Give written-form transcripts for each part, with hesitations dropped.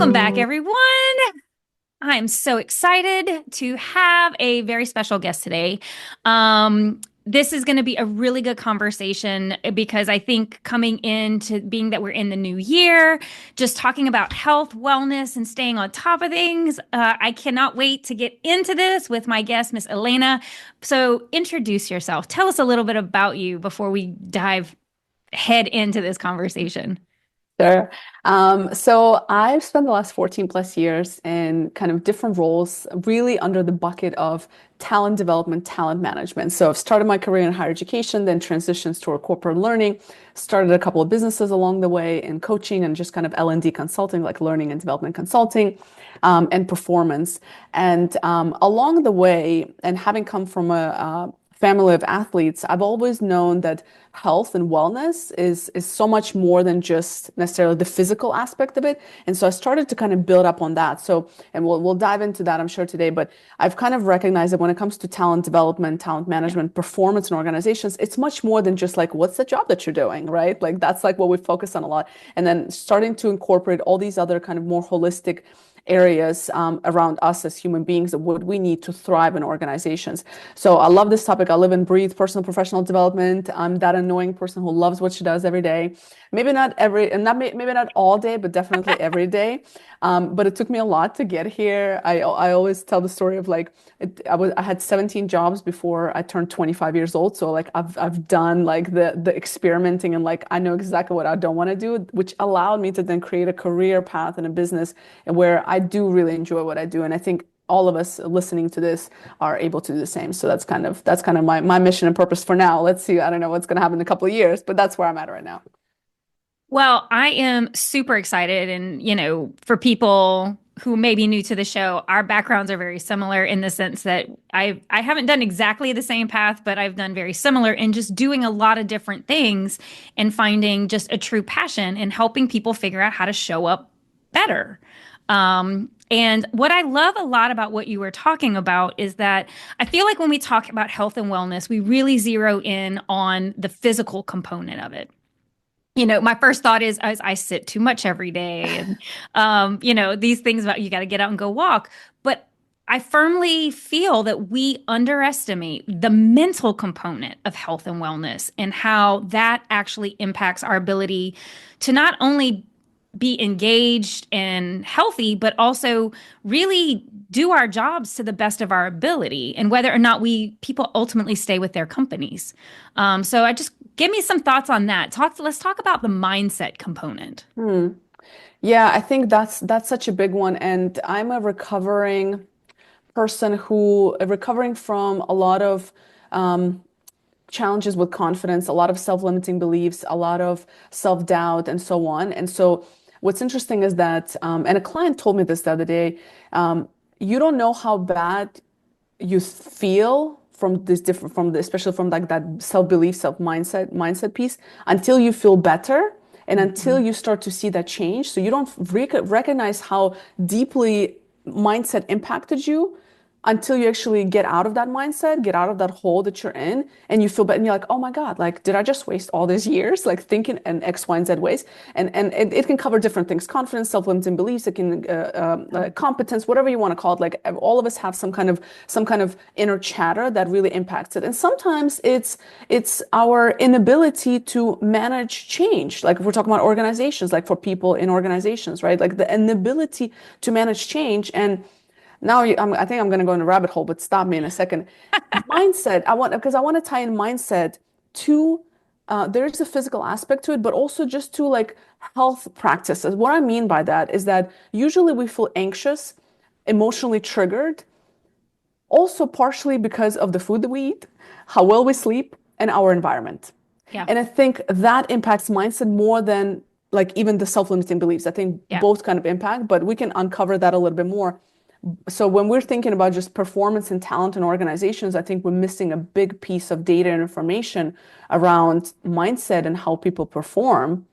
Welcome back, Hello. everyone. I'm so excited to have a very special guest today. This is going to be a really good conversation because I think coming into being that we're in the new year, just talking about health, wellness, and staying on top of things, I cannot wait to get into this with my guest, Miss Elena. So, introduce yourself. Tell us a little bit about you before we dive head into this conversation. Sure. So I've spent the last 14 plus years in kind of different roles, really under the bucket of talent development, talent management. So I've started my career in higher education, then transitions toward corporate learning, started a couple of businesses along the way in coaching and just kind of L&D consulting, like learning and development consulting, and performance. And along the way, and having come from a family of athletes, I've always known that health and wellness is so much more than just necessarily the physical aspect of it. And so I started to kind of build up on that. So, and we'll dive into that, I'm sure, today, but I've kind of recognized that when it comes to talent development, talent Yeah. management, performance in organizations, it's much more than just like, what's the job that you're doing, right? Like that's like what we focus on a lot. And then starting to incorporate all these other kind of more holistic areas around us as human beings and what we need to thrive in organizations. So I love this topic. I live and breathe personal professional development. I'm that annoying person who loves what she does every day. Maybe not every, and not maybe not all day, but definitely every day. But it took me a lot to get here. I always tell the story of like I had 17 jobs before I turned 25 years old. So like I've done like the experimenting and like I know exactly what I don't want to do, which allowed me to then create a career path and a business and where I do really enjoy what I do. And I think all of us listening to this are able to do the same. So that's kind of my mission and purpose for now. Let's see. I don't know what's going to happen in a couple of years, but that's where I'm at right now. Well, I am super excited. And, for people who may be new to the show, our backgrounds are very similar in the sense that I haven't done exactly the same path, but I've done very similar in just doing a lot of different things and finding just a true passion in helping people figure out how to show up better. And what I love a lot about what you were talking about is that I feel like when we talk about health and wellness, we really zero in on the physical component of it. My first thought is I sit too much every day, and these things about you got to get out and go walk. But I firmly feel that we underestimate the mental component of health and wellness and how that actually impacts our ability to not only be engaged and healthy, but also really do our jobs to the best of our ability and whether or not people ultimately stay with their companies. So I just give me some thoughts on that. Let's talk about the mindset component. Hmm. Yeah, I think that's such a big one. And I'm a recovering person who recovering from a lot of challenges with confidence, a lot of self-limiting beliefs, a lot of self-doubt, and so on. And so, what's interesting is that, and a client told me this the other day, you don't know how bad you feel from this different, from the, especially from like that self-belief, self-mindset piece, until you feel better. And until Mhm. you start to see that change, so you don't recognize how deeply mindset impacted you until you actually get out of that mindset, get out of that hole that you're in, and you feel better. And you're like, oh my God, like, did I just waste all these years like thinking in X, Y, and Z ways? And it can cover different things: confidence, self-limiting beliefs. It can competence, whatever you want to call it. Like all of us have some kind of inner chatter that really impacts it. And sometimes it's our inability to manage change. Like if we're talking about organizations, like for people in organizations, right? Like the inability to manage change and now I think I'm going to go in a rabbit hole, but stop me in a second. Mindset. Because I want to tie in mindset to, there's a physical aspect to it, but also just to like health practices. What I mean by that is that usually we feel anxious, emotionally triggered, also partially because of the food that we eat, how well we sleep, and our environment. Yeah. And I think that impacts mindset more than like even the self-limiting beliefs. I think Yeah. both kind of impact, but we can uncover that a little bit more. So when we're thinking about just performance and talent in organizations, I think we're missing a big piece of data and information around mindset and how people perform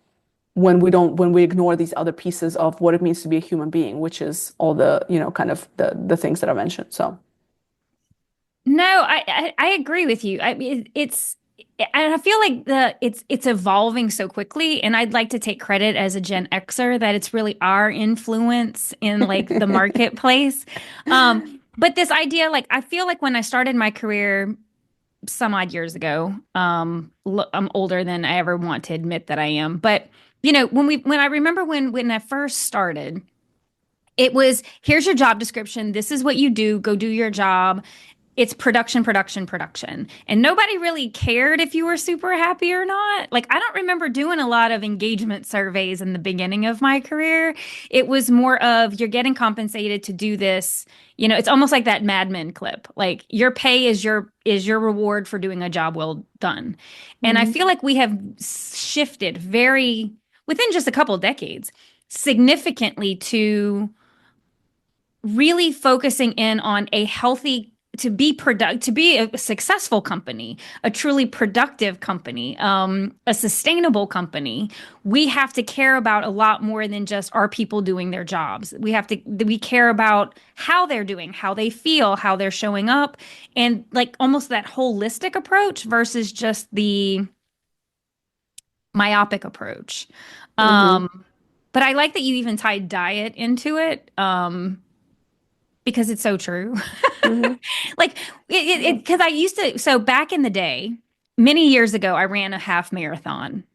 when we ignore these other pieces of what it means to be a human being, which is all the, kind of the things that I mentioned. So, No, I agree with you. I mean, and I feel like it's evolving so quickly, and I'd like to take credit as a Gen Xer that it's really our influence in like the marketplace. But this idea, like I feel like when I started my career some odd years ago, I'm older than I ever want to admit that I am. But when I remember when I first started, it was here's your job description. This is what you do. Go do your job. It's production, production, production. And nobody really cared if you were super happy or not. Like, I don't remember doing a lot of engagement surveys in the beginning of my career. It was more of you're getting compensated to do this. It's almost like that Mad Men clip. Like your pay is your reward for doing a job well done. And I Mhm. feel like we have shifted very within just a couple of decades significantly to really focusing in on a healthy to be a successful company, a truly productive company, a sustainable company. We have to care about a lot more than just are people doing their jobs. We care about how they're doing, how they feel, how they're showing up, and like almost that holistic approach versus just the myopic approach. Mhm. But I like that you even tied diet into it. Because it's so true. Mhm. Like Yeah. because I used to, so back in the day, many years ago, I ran a half marathon.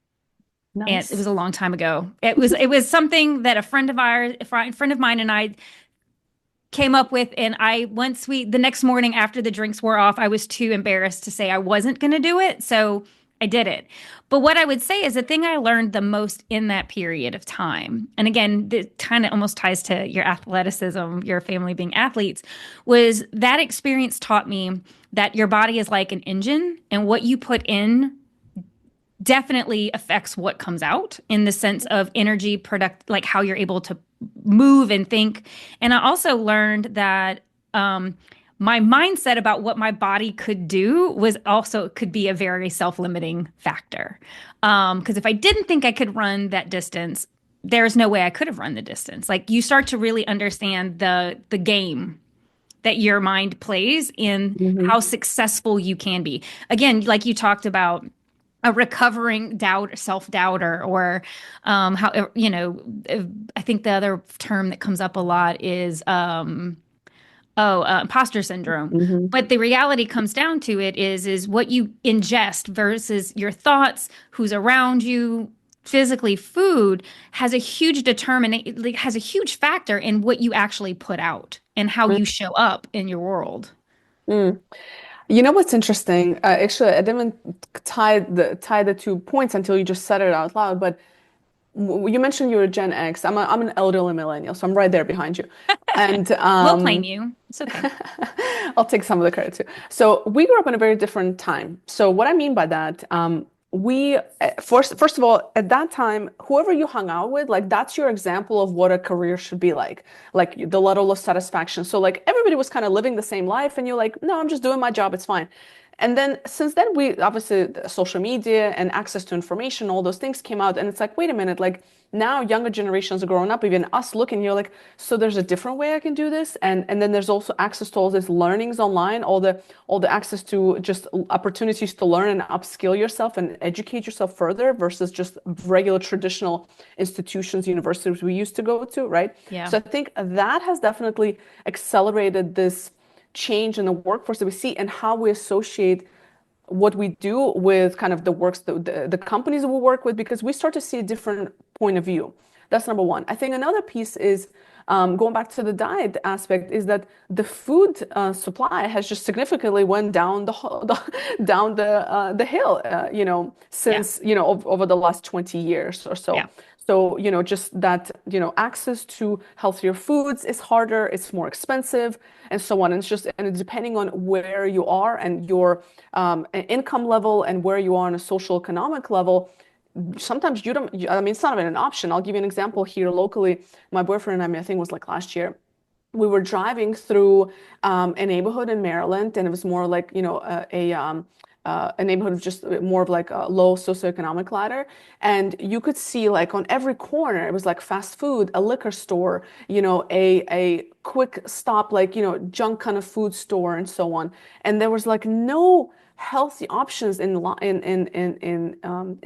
And it Nice. was a long time ago. It was something that a friend of mine and I came up with, and the next morning after the drinks wore off, I was too embarrassed to say I wasn't going to do it, so I did it. But what I would say is the thing I learned the most in that period of time, and again, it kind of almost ties to your athleticism, your family being athletes, was that experience taught me that your body is like an engine, and what you put in definitely affects what comes out in the sense of energy product, like how you're able to move and think. And I also learned that my mindset about what my body could do was also could be a very self-limiting factor. Because if I didn't think I could run that distance, there's no way I could have run the distance. Like you start to really understand the game that your mind plays in Mhm. how successful you can be. Again, like you talked about a recovering self-doubter, or how I think the other term that comes up a lot is imposter syndrome. Mhm. But the reality comes down to it is what you ingest versus your thoughts, who's around you, physically food has a huge factor in what you actually put out and how you show up in your world. Mm. You know what's interesting? Actually, I didn't tie the 2 points until you just said it out loud. But you mentioned you're a Gen X. I'm an elderly millennial, so I'm right there behind you. And We'll claim you. It's okay. I'll take some of the credit too. So we grew up in a very different time. So what I mean by that, we first of all, at that time, whoever you hung out with, like that's your example of what a career should be like the level of satisfaction. So like everybody was kind of living the same life, and you're like, no, I'm just doing my job, it's fine. And then since then, we obviously social media and access to information, all those things came out, and it's like, wait a minute, like now younger generations are growing up, even us looking, you're like, so there's a different way I can do this, and then there's also access to all these learnings online, all the access to just opportunities to learn and upskill yourself and educate yourself further versus just regular traditional institutions, universities we used to go to, right? Yeah. So I think that has definitely accelerated this change in the workforce that we see and how we associate what we do with kind of the works the companies that we work with because we start to see a different point of view. That's number one. I think another piece is going back to the diet aspect is that the food supply has just significantly went down down the hill, Yeah. since over the last 20 years or so. Yeah. So, just that, access to healthier foods is harder, it's more expensive, and so on. And it's depending on where you are and your income level and where you are on a social economic level, sometimes I mean, it's not even an option. I'll give you an example here locally. My boyfriend and I mean, I think it was like last year we were driving through a neighborhood in Maryland, and it was more like, a neighborhood of just more of like a low socioeconomic ladder. And you could see like on every corner, it was like fast food, a liquor store, a quick stop, like, junk kind of food store and so on. And there was like no healthy options in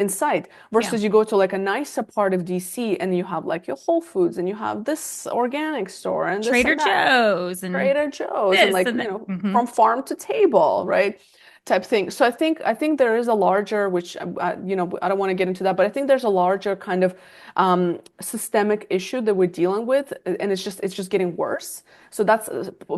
sight Yeah. versus you go to like a nicer part of DC and you have like your Whole Foods and you have this organic store and this Trader and that. Joe's and Trader Joe's and this like, and that. from farm to table, right? Type thing. So I think there is a larger, which I don't want to get into that, but I think there's a larger kind of systemic issue that we're dealing with, and it's just getting worse. So that's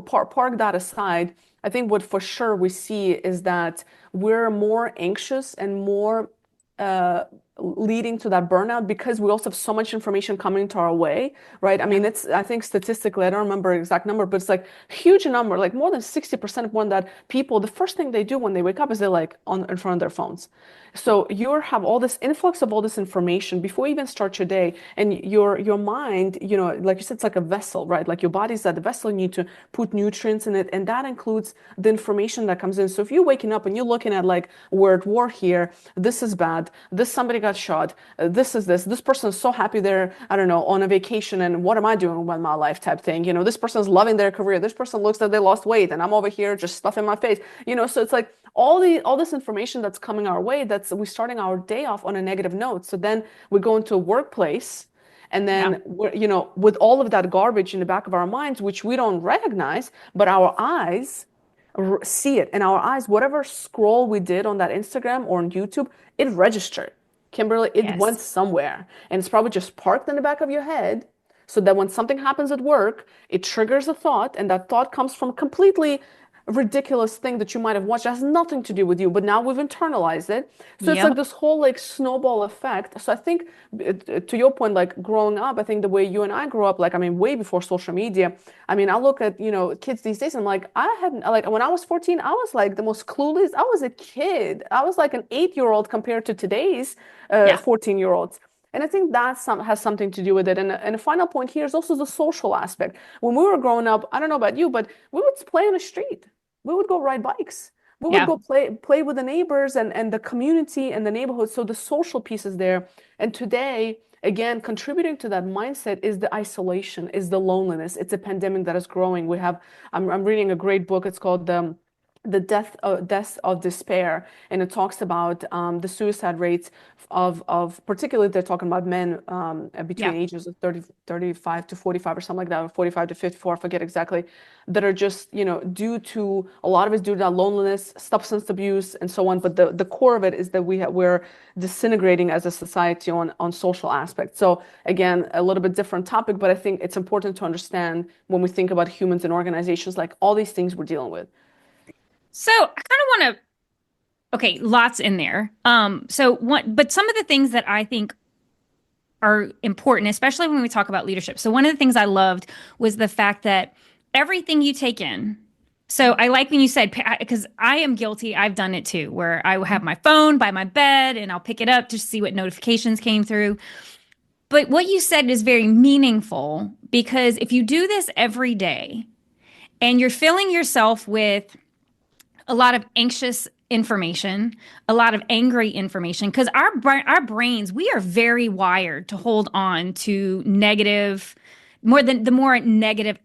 park that aside. I think what for sure we see is that we're more anxious and more uh, leading to that burnout because we also have so much information coming to our way, right? I Yeah. mean, I think statistically, I don't remember the exact number, but it's like huge number, like more than 60% of one that people, the first thing they do when they wake up is they're like on in front of their phones. So you have all this influx of all this information before you even start your day, and your mind, like you said, it's like a vessel, right? Like your body's that the vessel, you need to put nutrients in it, and that includes the information that comes in. So if you're waking up and you're looking at like we're at war here, this is bad, this somebody got shot, this person is so happy they're, I don't know, on a vacation, and what am I doing with my life type thing. This person's loving their career, this person looks like they lost weight, and I'm over here just stuffing my face. So it's like all this information that's coming our way, that's we're starting our day off on a negative note. So then we go into a workplace, and Yeah. then with all of that garbage in the back of our minds, which we don't recognize, but our eyes see it. And our eyes, whatever scroll we did on that Instagram or on YouTube, it registered. Kimberly, it went Yes. somewhere. And it's probably just parked in the back of your head so that when something happens at work, it triggers a thought, and that thought comes from completely ridiculous thing that you might have watched that has nothing to do with you, but now we've internalized it. So it's like Yep. this whole like snowball effect. So I think to your point, like growing up, I think the way you and I grew up, like I mean, way before social media. I mean, I look at kids these days, and I'm like, I hadn't like when I was 14, I was like the most clueless. I was a kid. I was like an 8-year-old compared to today's Yeah. 14-year-olds. And I think that has something to do with it. And a final point here is also the social aspect. When we were growing up, I don't know about you, but we would play on the street. We would go ride bikes. We would Yeah. go play with the neighbors and the community and the neighborhood. So the social piece is there. And today, again, contributing to that mindset is the isolation, is the loneliness. It's a pandemic that is growing. I'm reading a great book. It's called the death of despair, and it talks about the suicide rates of particularly they're talking about men between Yeah. ages of 35 to 45 or something like that, or 45 to 54, I forget exactly, that are just due to a lot of it's due to that loneliness, substance abuse, and so on. But the core of it is that we're disintegrating as a society on social aspects. So again, a little bit different topic, but I think it's important to understand when we think about humans and organizations, like all these things we're dealing with. So I kind of want to, okay, lots in there. So one, but some of the things that I think are important, especially when we talk about leadership. So one of the things I loved was the fact that everything you take in. So I like when you said, because I am guilty, I've done it too, where I will have my phone by my bed and I'll pick it up to see what notifications came through. But what you said is very meaningful because if you do this every day and you're filling yourself with a lot of anxious information, a lot of angry information, because our brains, we are very wired to hold on to negative, more negative,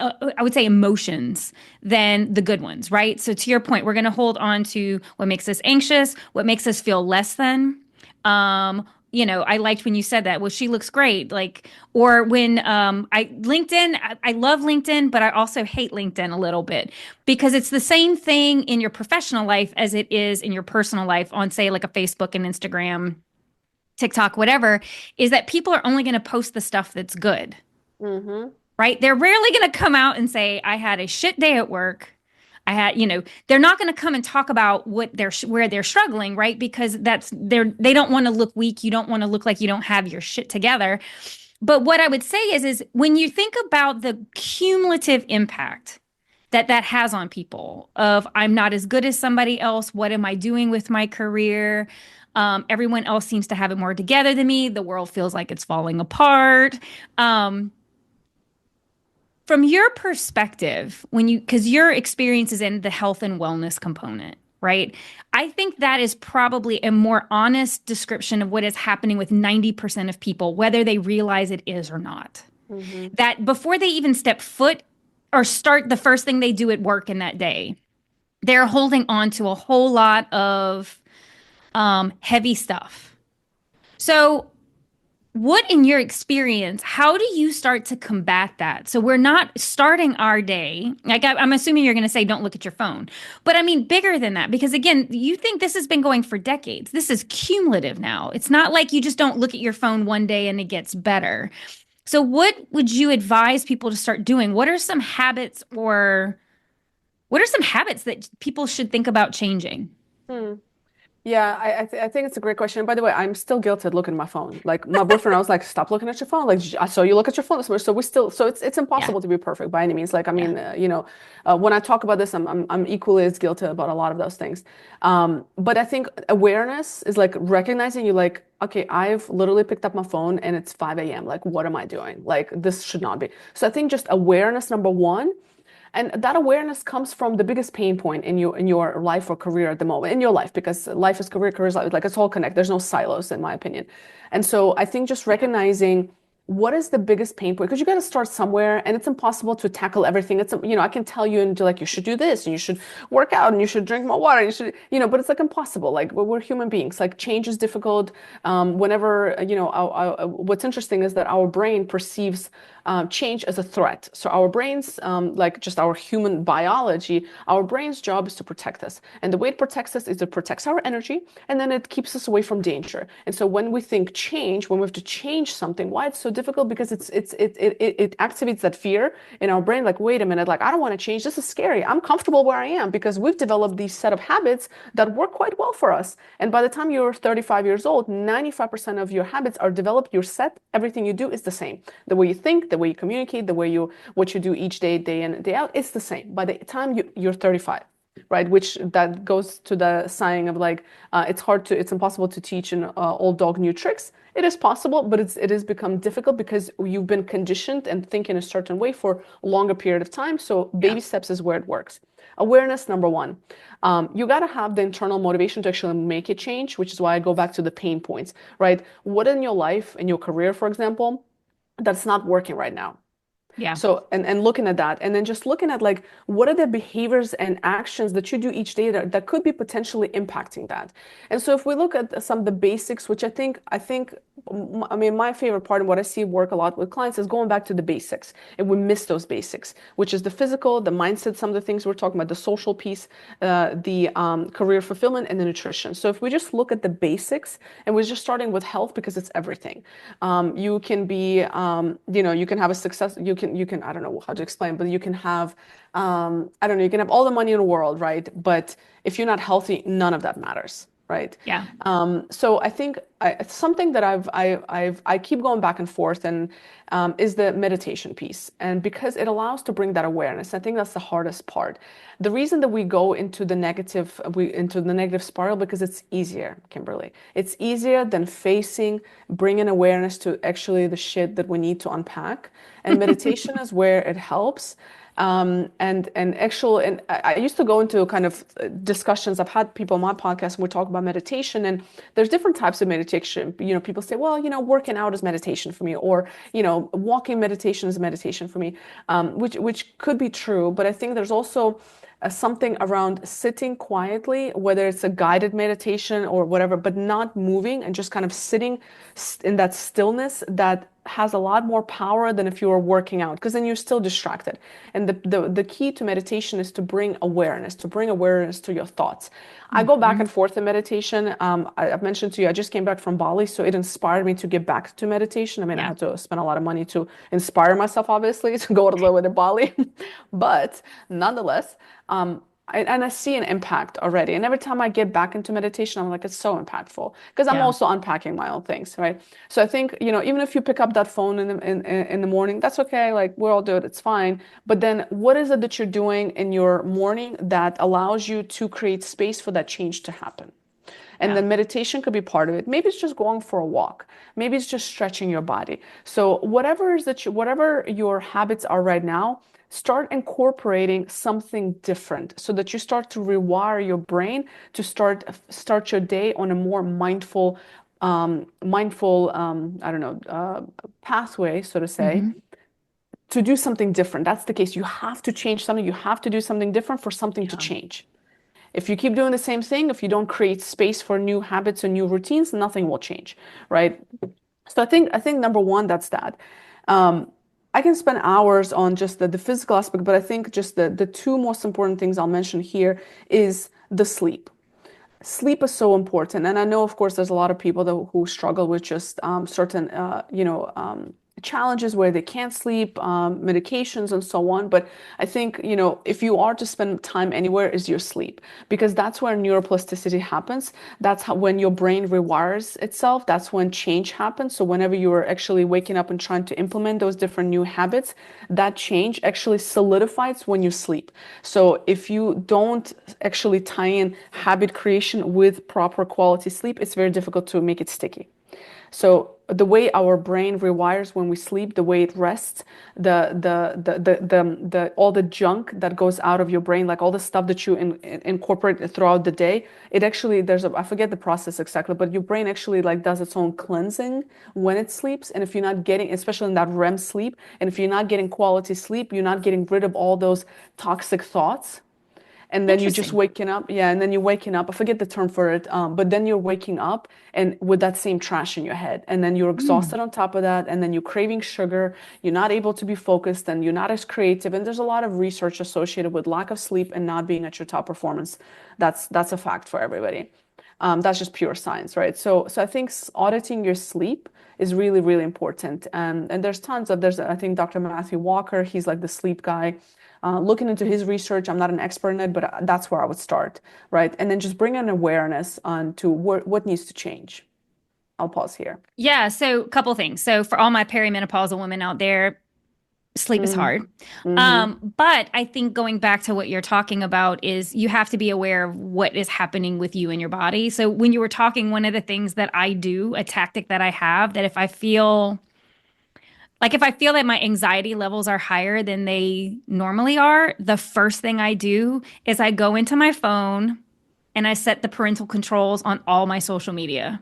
I would say emotions than the good ones, right? So to your point, we're going to hold on to what makes us anxious, what makes us feel less than. I liked when you said that. Well, she looks great. Like, or when I love LinkedIn, but I also hate LinkedIn a little bit because it's the same thing in your professional life as it is in your personal life on, say, like a Facebook and Instagram, TikTok, whatever, is that people are only going to post the stuff that's good, Mm-hmm. right? They're rarely going to come out and say, I had a shit day at work. They're not going to come and talk about where they're struggling, right? Because they don't want to look weak. You don't want to look like you don't have your shit together. But what I would say is when you think about the cumulative impact that has on people of I'm not as good as somebody else. What am I doing with my career? Everyone else seems to have it more together than me. The world feels like it's falling apart. From your perspective, because your experience is in the health and wellness component, right? I think that is probably a more honest description of what is happening with 90% of people, whether they realize it is or not. Mm-hmm. That before they even step foot or start the first thing they do at work in that day, they're holding on to a whole lot of heavy stuff. So, what in your experience, how do you start to combat that? So we're not starting our day. Like I'm assuming you're going to say, don't look at your phone. But I mean, bigger than that, because again, you think this has been going for decades. This is cumulative now. It's not like you just don't look at your phone one day and it gets better. So what would you advise people to start doing? What are some habits that people should think about changing? Hmm. Yeah, I think it's a great question. And by the way, I'm still guilty at looking at my phone. Like my boyfriend, I was like, "Stop looking at your phone." Like I saw you look at your phone this much. So we still, so it's Yeah. impossible to be perfect by any means. Like I Yeah. mean, when I talk about this, I'm equally as guilty about a lot of those things. But I think awareness is like recognizing you like, okay, I've literally picked up my phone and it's 5 a.m. Like, what am I doing? Like this should not be. So I think just awareness number one. And that awareness comes from the biggest pain point in your life or career at the moment, in your life, because life is career, career is life. Like it's all connected. There's no silos, in my opinion. And so I think just Yeah. recognizing what is the biggest pain point, because you got to start somewhere, and it's impossible to tackle everything. It's I can tell you and like you should do this, and you should work out, and you should drink more water, and you should but it's like impossible. Like we're human beings. Like change is difficult. Whenever what's interesting is that our brain perceives change as a threat. So our brains, like just our human biology, our brain's job is to protect us. And the way it protects us is it protects our energy and then it keeps us away from danger. And so when we think change, when we have to change something, why it's so difficult? Because it activates that fear in our brain. Like, wait a minute, like I don't want to change. This is scary. I'm comfortable where I am because we've developed these set of habits that work quite well for us. And by the time you're 35 years old, 95% of your habits are developed. You're set. Everything you do is the same. The way you think, the way you communicate, the way you what you do each day, day in and day out, it's the same. By the time you're 35, right? Which that goes to the saying of like it's impossible to teach an old dog new tricks. It is possible, but it has become difficult because you've been conditioned and think in a certain way for a longer period of time. So Yeah. baby steps is where it works. Awareness number one. You got to have the internal motivation to actually make a change, which is why I go back to the pain points, right? What in your life, in your career, for example, that's not working right now. Yeah. So, and looking at that, and then just looking at like, what are the behaviors and actions that you do each day that could be potentially impacting that? And so if we look at some of the basics, which I mean, my favorite part and what I see work a lot with clients is going back to the basics. And we miss those basics, which is the physical, the mindset, some of the things we're talking about, the social piece, the career fulfillment, and the nutrition. So if we just look at the basics, and we're just starting with health because it's everything. You can be, you can have a success. You can, I don't know how to explain, but you can have, I don't know, you can have all the money in the world, right? But if you're not healthy, none of that matters, right? Yeah. So I think something that I keep going back and forth and is the meditation piece, and because it allows to bring that awareness. I think that's the hardest part. The reason that we go into the negative spiral because it's easier, Kimberly. It's easier than facing, bringing awareness to actually the shit that we need to unpack. And meditation is where it helps. And I used to go into kind of discussions. I've had people on my podcast and we talk about meditation, and there's different types of meditation. People say, well, working out is meditation for me, or walking meditation is meditation for me, which could be true. But I think there's also something around sitting quietly, whether it's a guided meditation or whatever, but not moving and just kind of sitting in that stillness that has a lot more power than if you were working out, because then you're still distracted. And the key to meditation is to bring awareness to your thoughts. I go back Mhm. and forth in meditation. I've mentioned to you, I just came back from Bali, so it inspired me to get back to meditation. I mean, I Yeah. had to spend a lot of money to inspire myself, obviously, to go to live in Bali. But nonetheless, and I see an impact already. And every time I get back into meditation, I'm like, it's so impactful because I'm Yeah. also unpacking my own things, right? So I think, even if you pick up that phone in the morning, that's okay. Like we all do it, it's fine. But then what is it that you're doing in your morning that allows you to create space for that change to happen? And Yeah. then meditation could be part of it. Maybe it's just going for a walk. Maybe it's just stretching your body. So whatever your habits are right now, start incorporating something different so that you start to rewire your brain to start your day on a more I don't know, pathway, so to say, Hmm. to do something different. That's the case. You have to change something. You have to do something different for something to Yeah. change. If you keep doing the same thing, if you don't create space for new habits and new routines, nothing will change, right? So I think number one, that's that. Um, I can spend hours on just the physical aspect, but I think just the two most important things I'll mention here is the sleep. Sleep is so important, and I know, of course, there's a lot of people who struggle with just certain, challenges where they can't sleep, medications, and so on. But I think, if you are to spend time anywhere, is your sleep, because that's where neuroplasticity happens. That's how when your brain rewires itself. That's when change happens. So whenever you are actually waking up and trying to implement those different new habits, that change actually solidifies when you sleep. So if you don't actually tie in habit creation with proper quality sleep, it's very difficult to make it sticky. So the way our brain rewires when we sleep, the way it rests, all the junk that goes out of your brain, like all the stuff that you incorporate throughout the day, it actually I forget the process exactly, but your brain actually like does its own cleansing when it sleeps. And if you're not getting, especially in that REM sleep, and if you're not getting quality sleep, you're not getting rid of all those toxic thoughts, and then you just Interesting. waking up, yeah, and then you're waking up, I forget the term for it, but then you're waking up and with that same trash in your head, and then you're Mm. exhausted on top of that, and then you're craving sugar, you're not able to be focused, and you're not as creative, and there's a lot of research associated with lack of sleep and not being at your top performance. That's a fact for everybody. That's just pure science, right? So I think auditing your sleep is really, really important. And there's I think Dr. Matthew Walker, he's like the sleep guy. Looking into his research, I'm not an expert in it, but that's where I would start, right? And then just bring an awareness on to what needs to change. I'll pause here. Yeah, so a couple things. So for all my perimenopausal women out there, sleep is Mm-hmm. hard. Mm-hmm. But I think going back to what you're talking about is you have to be aware of what is happening with you and your body. So when you were talking, one of the things that I do, a tactic that I have, that if I feel that my anxiety levels are higher than they normally are, the first thing I do is I go into my phone and I set the parental controls on all my social media,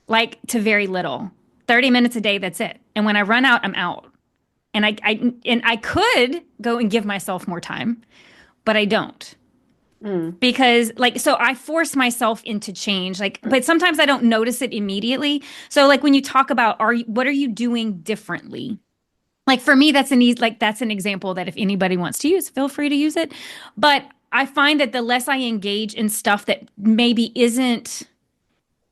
like to very little. 30 minutes a day, that's it. And when I run out, I'm out. And I could go and give myself more time, but I don't. Mm. Because like so I force myself into change, like, but sometimes I don't notice it immediately. So like when you talk about what are you doing differently? Like for me, that's an example that if anybody wants to use, feel free to use it. But I find that the less I engage in stuff that maybe isn't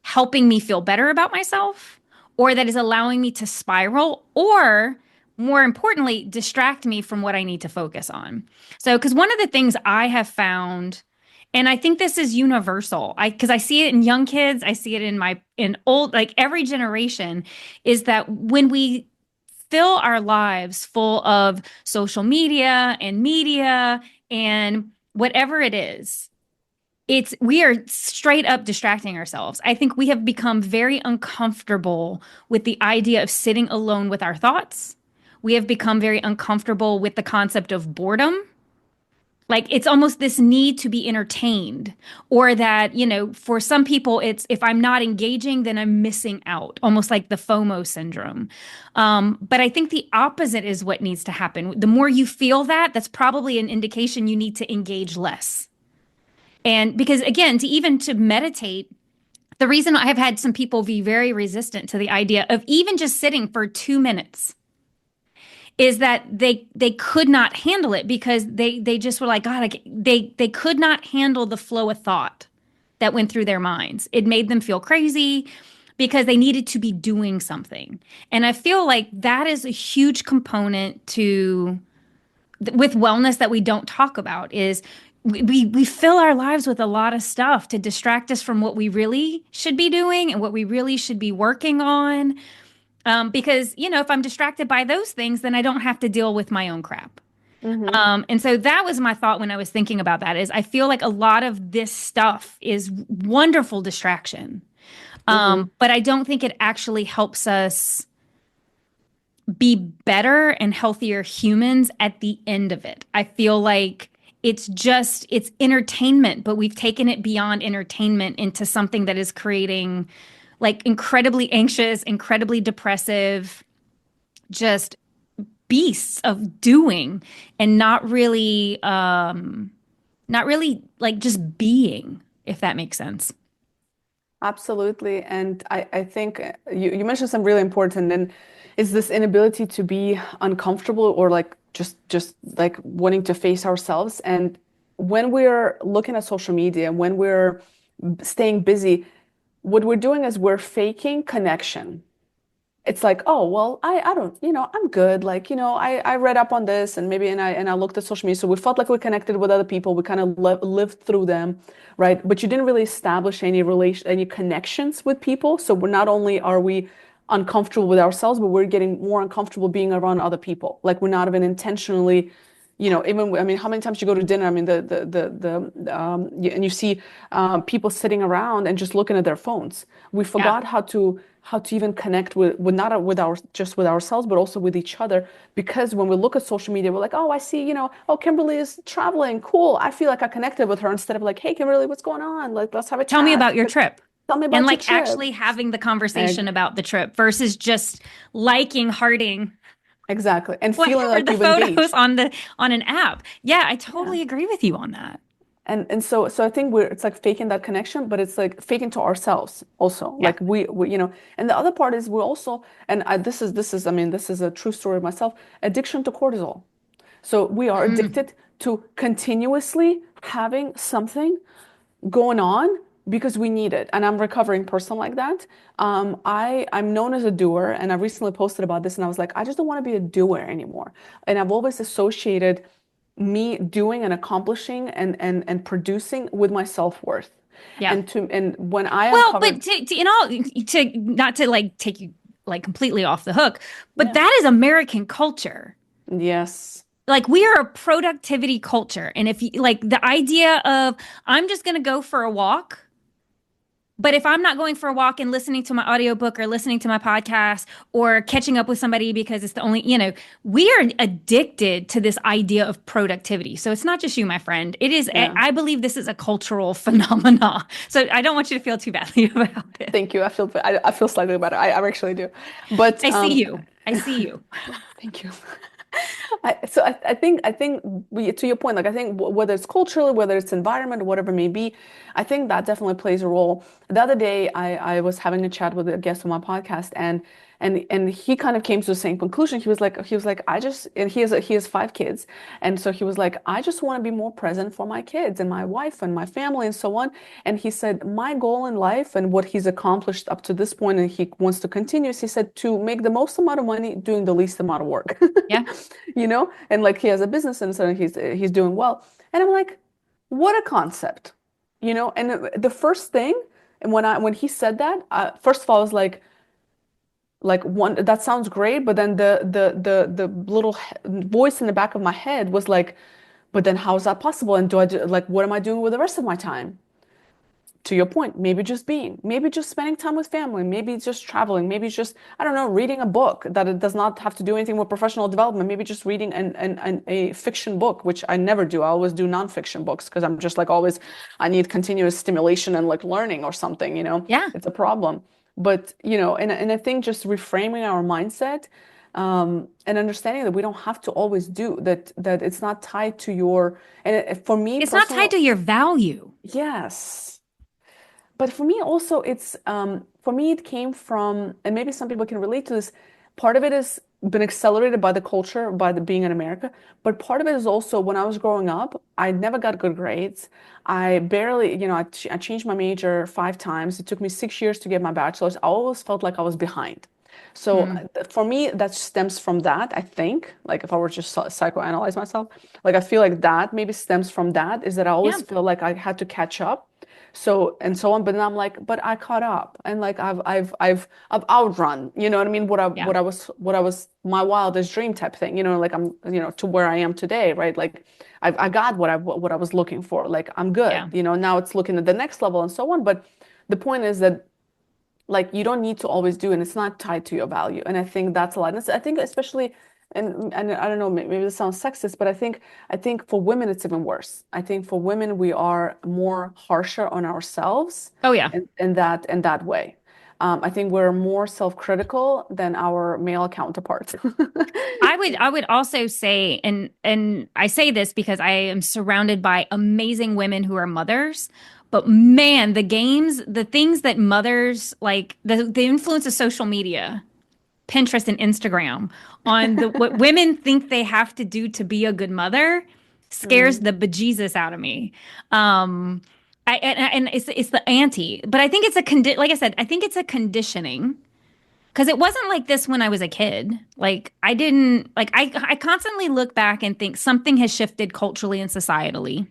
helping me feel better about myself, or that is allowing me to spiral, or more importantly, distract me from what I need to focus on. So, because one of the things I have found, and I think this is universal, because I see it in young kids, I see it in old, like every generation, is that when we fill our lives full of social media and whatever it is, we are straight up distracting ourselves. I think we have become very uncomfortable with the idea of sitting alone with our thoughts. We have become very uncomfortable with the concept of boredom. Like it's almost this need to be entertained, or that, for some people, it's if I'm not engaging, then I'm missing out, almost like the FOMO syndrome. But I think the opposite is what needs to happen. The more you feel that, that's probably an indication you need to engage less. And because again, to meditate, the reason I have had some people be very resistant to the idea of even just sitting for 2 minutes is that they could not handle it, because they just were like, God, they could not handle the flow of thought that went through their minds. It made them feel crazy because they needed to be doing something. And I feel like that is a huge component to with wellness that we don't talk about is we fill our lives with a lot of stuff to distract us from what we really should be doing and what we really should be working on. Because, if I'm distracted by those things, then I don't have to deal with my own crap. Mm-hmm. And so that was my thought when I was thinking about that is I feel like a lot of this stuff is wonderful distraction. Mm-hmm. But I don't think it actually helps us be better and healthier humans at the end of it. I feel like it's entertainment, but we've taken it beyond entertainment into something that is creating like incredibly anxious, incredibly depressive, just beasts of doing and not really not really like just being, if that makes sense. Absolutely. And I think you mentioned something really important, and is this inability to be uncomfortable or like just like wanting to face ourselves. And when we're looking at social media, when we're staying busy, what we're doing is we're faking connection. It's like, oh, well, I don't, I'm good. Like, I read up on this and maybe and I looked at social media. So we felt like we connected with other people. We kind of lived through them, right? But you didn't really establish any connections with people. So we're not only are we uncomfortable with ourselves, but we're getting more uncomfortable being around other people. Like we're not even intentionally, even I mean, how many times you go to dinner? I mean, and you see people sitting around and just looking at their phones. We Yeah. forgot how to even connect with not with our just with ourselves, but also with each other. Because when we look at social media, we're like, oh, I see, oh, Kimberly is traveling, cool. I feel like I connected with her instead of like, hey, Kimberly, what's going on? Like, let's have a Tell me chat. about your trip. Tell me And about your like trip. actually having the conversation Egg. about the trip versus just liking, hearting Exactly. And feeling whatever like the you've photos engaged. on an app. Yeah, I Yeah. totally agree with you on that. And so I think it's like faking that connection, but it's like faking to ourselves also. Yeah. Like and the other part is we also, and this is I mean this is a true story of myself, addiction to cortisol. So we are Mm. addicted to continuously having something going on because we need it. And I'm a recovering person like that. I'm known as a doer, and I recently posted about this, and I was like, I just don't want to be a doer anymore. And I've always associated me doing and accomplishing and producing with my self-worth. Yeah. And when I Well, but uncovered, in all, to not to like take you like completely off the hook, but yeah, that is American culture. yes, Like we are a productivity culture. And if you like the idea of I'm just going to go for a walk, but if I'm not going for a walk and listening to my audiobook or listening to my podcast or catching up with somebody because it's the only, we are addicted to this idea of productivity. So it's not just you, my friend. It is, yeah. I believe this is a cultural phenomena. So I don't want you to feel too badly about it. Thank you. I feel slightly better. I actually do, but I see you. I see you. thank you. I think to your point, like I think whether it's culturally, whether it's environment, whatever it may be, I think that definitely plays a role. The other day, I was having a chat with a guest on my podcast, and he kind of came to the same conclusion. He was like, and he has 5 kids, and so he was like, I just want to be more present for my kids and my wife and my family and so on. And he said, my goal in life and what he's accomplished up to this point, and he wants to continue, is he said to make the most amount of money doing the least amount of work. Yeah. And like he has a business and so he's doing well. And I'm like, what a concept, And the first thing, and when he said that, first of all, I was like one that sounds great, but then the little voice in the back of my head was like, but then how is that possible? And like what am I doing with the rest of my time? To your point, maybe just being, maybe just spending time with family, maybe just traveling, maybe just, I don't know, reading a book that it does not have to do anything with professional development, maybe just reading a fiction book, which I never do. I always do nonfiction books because I'm just like always, I need continuous stimulation and like learning or something. Yeah. It's a problem. But, and I think just reframing our mindset and understanding that we don't have to always do that it's not tied to for me It's not tied personally, to your value. yes. But for me also for me it came from, and maybe some people can relate to this, part of it has been accelerated by the culture, by the being in America, but part of it is also when I was growing up, I never got good grades. I barely, I changed my major 5 times. It took me 6 years to get my bachelor's. I always felt like I was behind. So Mm. for me, that stems from that, I think. Like if I were just psychoanalyze myself, like I feel like that maybe stems from that, is that I Yeah. always feel like I had to catch up. So and so on, but then I'm like, but I caught up, and like I've outrun, you know what I mean? Yeah. What I was my wildest dream type thing, like I'm, to where I am today, right? Like I got what I was looking for. Like I'm Yeah. good, now it's looking at the next level and so on. But the point is that like you don't need to always do, and it's not tied to your value. And I think that's a lot. I think especially, and I don't know, maybe this sounds sexist, but I think for women it's even worse. I think for women we are more harsher on ourselves Oh, yeah. in that way. I think we're more self-critical than our male counterparts. I would also say, and I say this because I am surrounded by amazing women who are mothers, but man, the games, the things that mothers like, the influence of social media, Pinterest and Instagram on the what women think they have to do to be a good mother scares Mm, the bejesus out of me. Um, and it's the anti, but I think it's like I said, I think it's a conditioning because it wasn't like this when I was a kid. Like I didn't like I constantly look back and think something has shifted culturally and societally.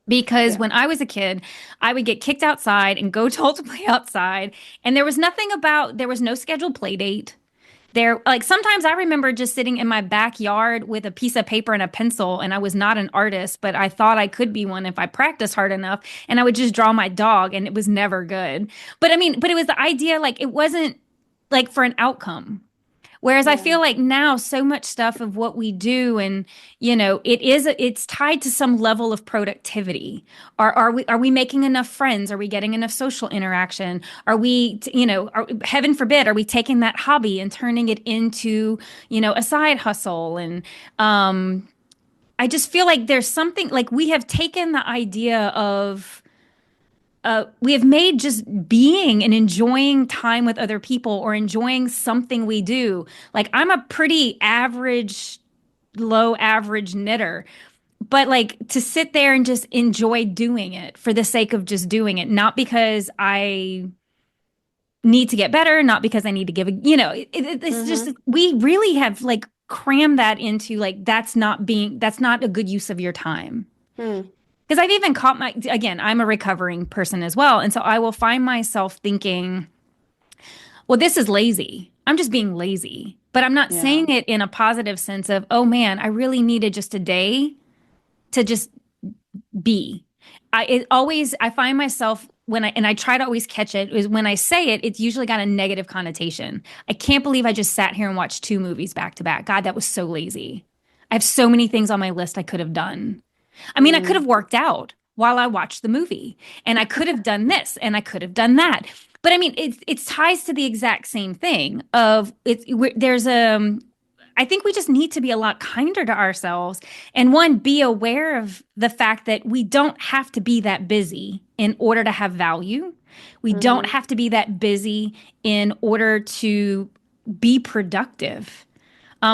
Because yeah. when I was a kid, I would get kicked outside and go told to play outside. And there was no scheduled play date. Like sometimes I remember just sitting in my backyard with a piece of paper and a pencil, and I was not an artist, but I thought I could be one if I practiced hard enough. And I would just draw my dog, and it was never good. But I mean, but it was the idea like it wasn't like for an outcome. Whereas I Yeah. feel like now so much stuff of what we do and it's tied to some level of productivity. Are we making enough friends? Are we getting enough social interaction? Are we heaven forbid, are we taking that hobby and turning it into, a side hustle? And I just feel like there's something like we have taken the idea of we have made just being and enjoying time with other people or enjoying something we do. Like I'm a pretty average, low average knitter, but like to sit there and just enjoy doing it for the sake of just doing it, not because I need to get better, not because I need to give it's just Mm-hmm. we really have like crammed that into like that's not a good use of your time. Mm, Because I've even caught again, I'm a recovering person as well. And so I will find myself thinking, well, this is lazy. I'm just being lazy. But I'm not yeah. saying it in a positive sense of, oh man, I really needed just a day to just be. I find myself and I try to always catch it, is when I say it, it's usually got a negative connotation. I can't believe I just sat here and watched two movies back to back. God, that was so lazy. I have so many things on my list I could have done. I mean, I could Mm, have worked out while I watched the movie, and I could have done this, and I could have done that. But I mean, it ties to the exact same thing of there's I think we just need to be a lot kinder to ourselves and one, be aware of the fact that we don't have to be that busy in order to have value. We don't mm-hmm. have to be that busy in order to be productive.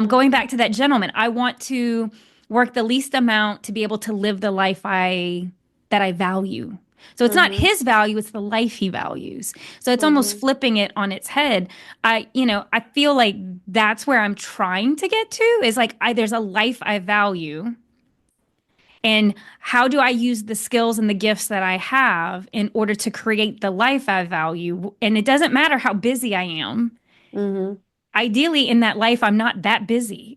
Going back to that gentleman, I want to work the least amount to be able to live the life that I value. So it's not Mm-hmm. his value, it's the life he values. So it's almost Mm-hmm. flipping it on its head. I feel like that's where I'm trying to get to is like there's a life I value and how do I use the skills and the gifts that I have in order to create the life I value? And it doesn't matter how busy I am. Mm-hmm. Ideally in that life I'm not that busy.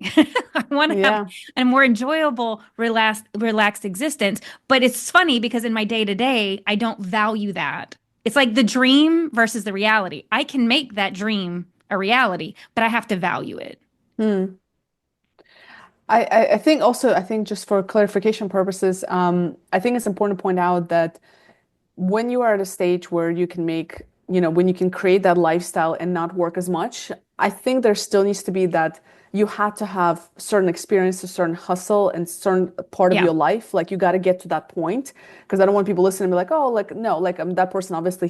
I want to have Yeah. a more enjoyable relaxed existence, but it's funny because in my day to day I don't value that. It's like the dream versus the reality. I can make that dream a reality, but I have to value it. Mm. I think also, I think just for clarification purposes, I think it's important to point out that when you are at a stage where you can make, when you can create that lifestyle and not work as much, I think there still needs to be that you had to have certain experience, a certain hustle, and certain part of Yeah. your life. Like you got to get to that point because I don't want people listening and be like, oh, like no, like that person obviously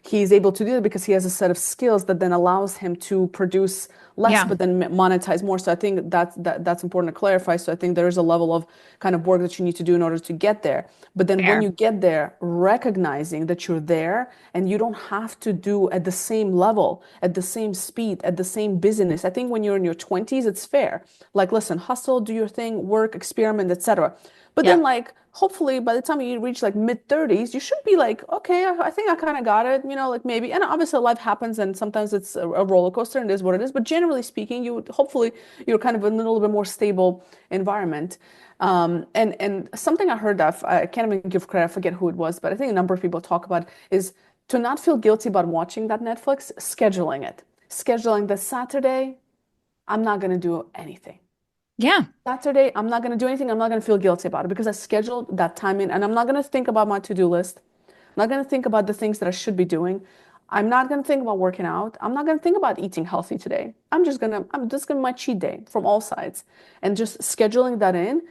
he's able to do it because he has a set of skills that then allows him to produce less, Yeah. but then monetize more. So I think that's important to clarify. So I think there is a level of kind of work that you need to do in order to get there. But then when Fair. you get there, recognizing that you're there and you don't have to do at the same level, at the same speed, at the same busyness. I think when you're in your 20s, it's fair. Like, listen, hustle, do your thing, work, experiment, etc. But then Yep. like hopefully by the time you reach like mid 30s, you should be like, okay, I think I kind of got it, like maybe. And obviously life happens and sometimes it's a roller coaster and it is what it is. But generally speaking, you would hopefully you're kind of in a little bit more stable environment. And something I heard of, I can't even give credit, I forget who it was, but I think a number of people talk about is to not feel guilty about watching that Netflix, scheduling it. Scheduling the Saturday, I'm not going to do anything. Yeah. Saturday, I'm not going to do anything. I'm not going to feel guilty about it because I scheduled that time in and I'm not going to think about my to-do list. I'm not going to think about the things that I should be doing. I'm not going to think about working out. I'm not going to think about eating healthy today. I'm just going to my cheat day from all sides. And just scheduling that in,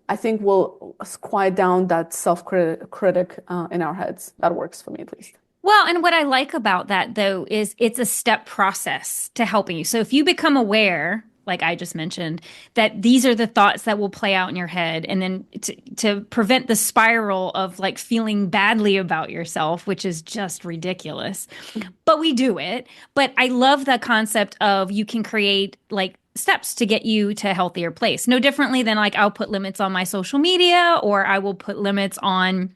I think will quiet down that self-critic in our heads. That works for me at least. Well, and what I like about that though is it's a step process to helping you. So if you become aware, like I just mentioned, that these are the thoughts that will play out in your head, and then to prevent the spiral of like feeling badly about yourself, which is just ridiculous. But we do it. But I love the concept of you can create like steps to get you to a healthier place. No differently than like I'll put limits on my social media, or I will put limits on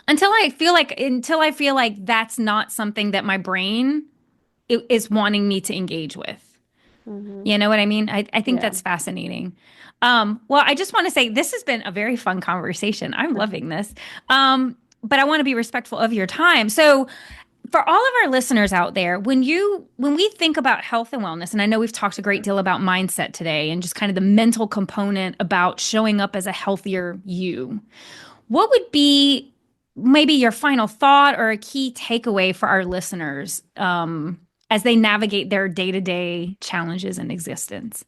until I feel like that's not something that my brain is wanting me to engage with. Hmm. You know what I mean? I think Yeah. that's fascinating. Well, I just want to say this has been a very fun conversation. I'm loving this. But I want to be respectful of your time. So for all of our listeners out there, when we think about health and wellness, and I know we've talked a great deal about mindset today and just kind of the mental component about showing up as a healthier you, what would be maybe your final thought or a key takeaway for our listeners as they navigate their day-to-day challenges in existence?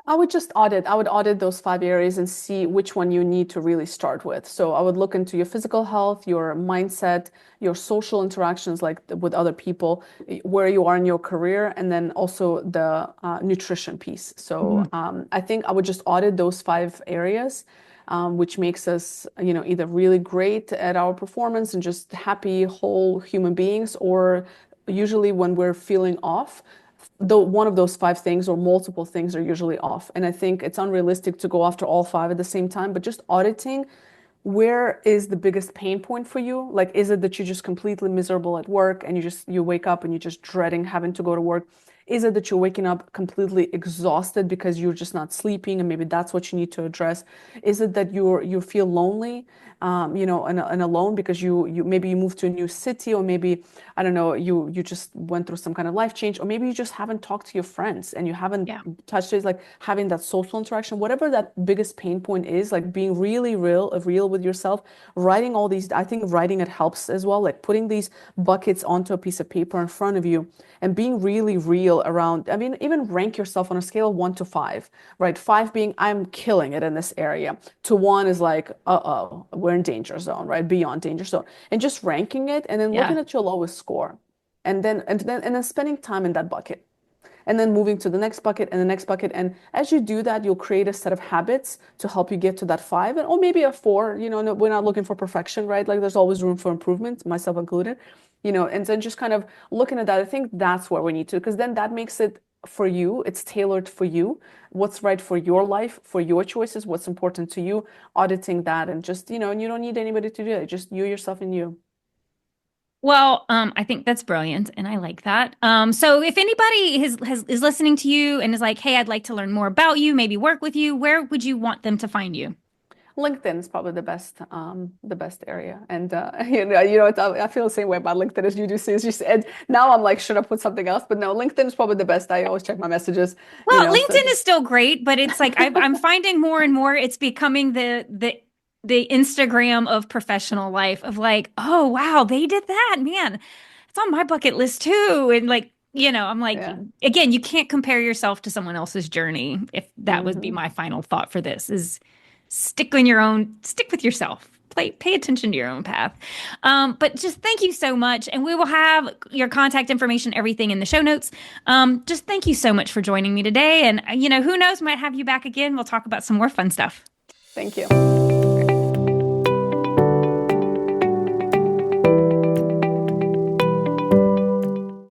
I would just audit. I would audit those 5 areas and see which one you need to really start with. So I would look into your physical health, your mindset, your social interactions, like with other people, where you are in your career, and then also the nutrition piece. So I think I would just audit those 5 areas, which makes us, either really great at our performance and just happy, whole human beings, or usually when we're feeling off, though one of those 5 things or multiple things are usually off. And I think it's unrealistic to go after all 5 at the same time, but just auditing where is the biggest pain point for you? Like, is it that you're just completely miserable at work and you wake up and you're just dreading having to go to work? Is it that you're waking up completely exhausted because you're just not sleeping and maybe that's what you need to address? Is it that you feel lonely, and alone because you maybe you moved to a new city, or maybe I don't know, you just went through some kind of life change, or maybe you just haven't talked to your friends and you haven't Yeah. touched it, like having that social interaction, whatever that biggest pain point is, like being really real with yourself, writing all these, I think writing it helps as well, like putting these buckets onto a piece of paper in front of you and being really real around, I mean, even rank yourself on a scale of 1 to 5, right? 5 being, I'm killing it in this area, to 1 is like, uh-oh, we're in danger zone, right? Beyond danger zone. And just ranking it and then Yeah. looking at your lowest score and then spending time in that bucket and then moving to the next bucket and the next bucket. And as you do that, you'll create a set of habits to help you get to that 5 and or maybe a 4. No, we're not looking for perfection, right? Like there's always room for improvement, myself included. And then just kind of looking at that, I think that's where we need to, because then that makes it for you, it's tailored for you, what's right for your life, for your choices, what's important to you, auditing that, and just, and you don't need anybody to do it, just you, yourself, and you. Well, I think that's brilliant, and I like that. So if anybody is listening to you and is like, "Hey, I'd like to learn more about you, maybe work with you," where would you want them to find you? LinkedIn is probably the best area. And I feel the same way about LinkedIn as you do. Is just and now I'm like, should I put something else? But no, LinkedIn is probably the best. I always check my messages, Well, so LinkedIn is just still great, but it's like I'm finding more and more it's becoming the Instagram of professional life of like, oh wow, they did that, man. It's on my bucket list too. And like, I'm like, yeah. again, you can't compare yourself to someone else's journey. If that would be Hmm. my final thought for this is stick with yourself. Pay attention to your own path. But just thank you so much. And we will have your contact information, everything in the show notes. Just thank you so much for joining me today. And, who knows, might have you back again. We'll talk about some more fun stuff. Thank you.